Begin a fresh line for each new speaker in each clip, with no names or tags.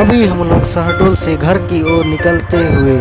अभी हम लोग शहडोल से घर की ओर निकलते हुए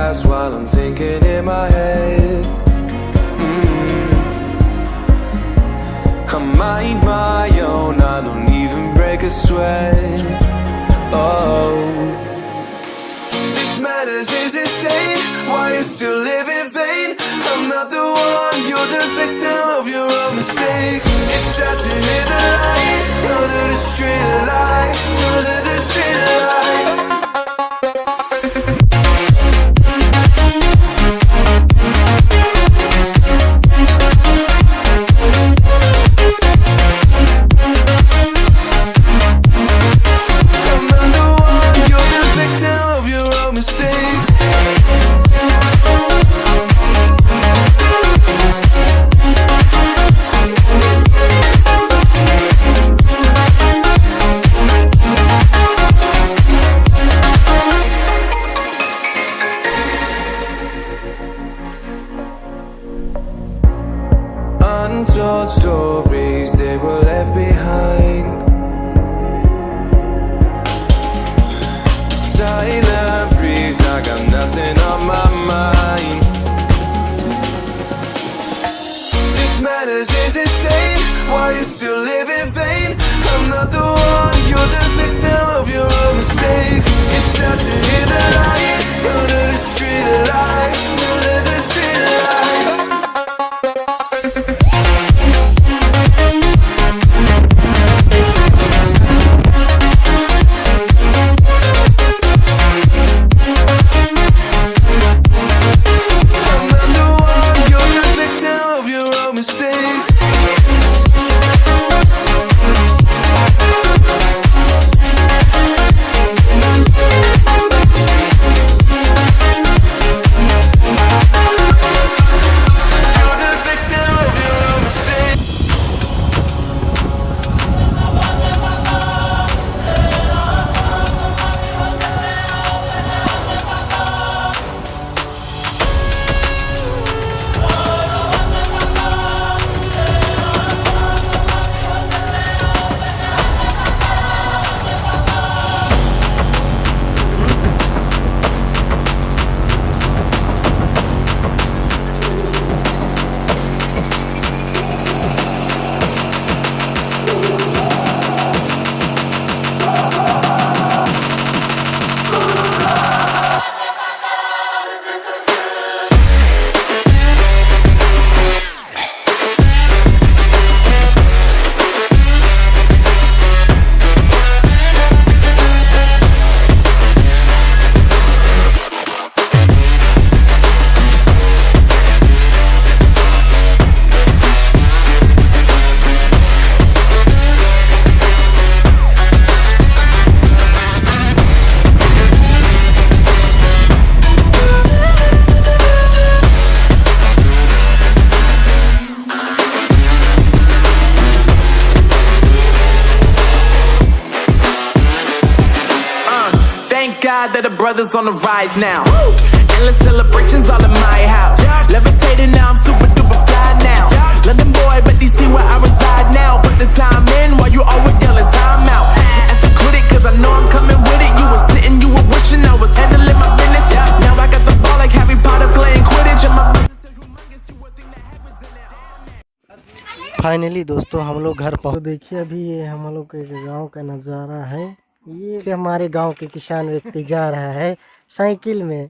glass while I'm thinking in my head. I mind my own, I don't even break a sweat. Oh, this madness is insane. Why you still live in vain? I'm not the one, you're the victim of your own mistakes. It's sad to hear the lights under the street lights, under the street lights. Untold stories, they were left behind. Silent breeze, I got nothing on my mind. This madness is insane. Why you still live in vain? I'm not the one, you're the victim of your own mistakes. It's sad to hear the lights under the street lights, under the street lights.
God that the brothers on the rise now. Endless celebrations all in my house. Levitating now, I'm super duper fly now. London boy, but DC where I reside now. Put the time in while you always yelling time out. And for quit it, cause I know I'm coming with it. You were sitting, you were wishing I was handling my business. Now I got the ball like Harry Potter playing Quidditch. And my business is humongous, you would think that happens in there.
Finally दोस्तों हम लोग घर पहुँच। तो देखिए अभी ये हम लोग के गांव का नज़ारा है। ये हमारे गांव के किसान व्यक्ति जा रहा है साइकिल में।